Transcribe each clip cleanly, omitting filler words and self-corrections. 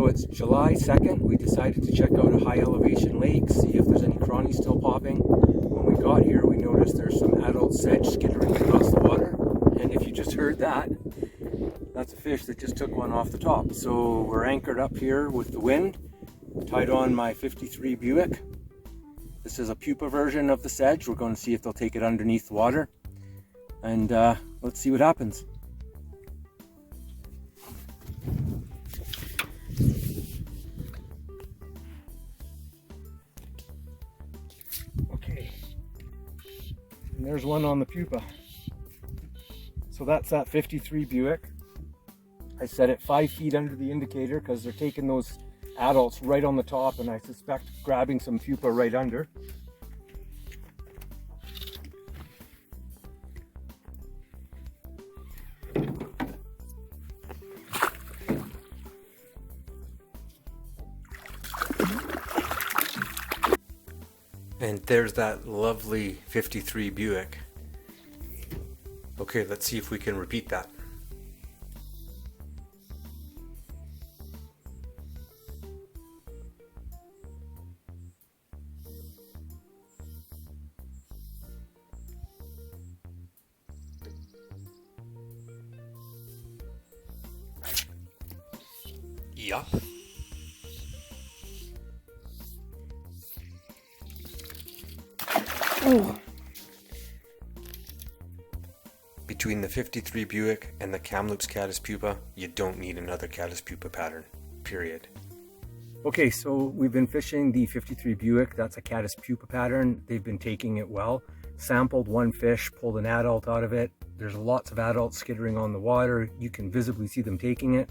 So it's July 2nd. We decided to check out a high elevation lake, see if there's any cronies still popping. When we got here, we noticed there's some adult sedge skittering across the water. And if you just heard that, that's a fish that just took one off the top. So we're anchored up here with the wind, tied on my 53 Buick. This is a pupa version of the sedge. We're going to see if they'll take it underneath the water. And let's see what happens. Okay, and there's one on the pupa. So that's that 53 Buick. I set it 5 feet under the indicator because they're taking those adults right on the top, and I suspect grabbing some pupa right under. And there's that lovely 53 Buick. Okay, let's see if we can repeat that. Yeah. Oh. Between the 53 Buick and the Kamloops Caddis pupa, you don't need another Caddis pupa pattern, period. Okay, so we've been fishing the 53 Buick. That's a Caddis pupa pattern. They've been taking it well. Sampled one fish, pulled an adult out of it. There's lots of adults skittering on the water. You can visibly see them taking it.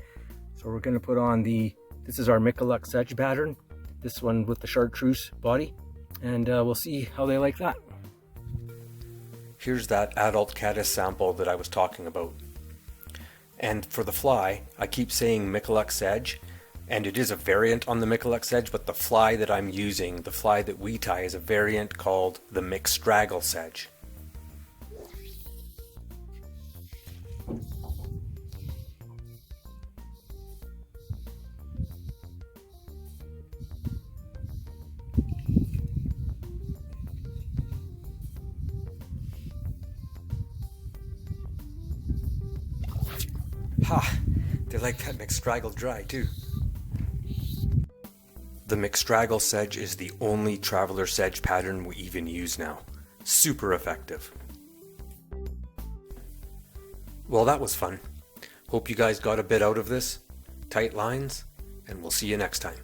So we're going to put on this is our Mikulak sedge pattern. This one with the chartreuse body. And we'll see how they like that. Here's that adult caddis sample that I was talking about. And for the fly, I keep saying Mikulak sedge, and it is a variant on the Mikulak sedge, but the fly that I'm using, the fly that we tie, is a variant called the mixstraggle sedge. Ha! They like that mixstraggle dry too. The mixstraggle sedge is the only traveler sedge pattern we even use now. Super effective. Well, that was fun. Hope you guys got a bit out of this. Tight lines, and we'll see you next time.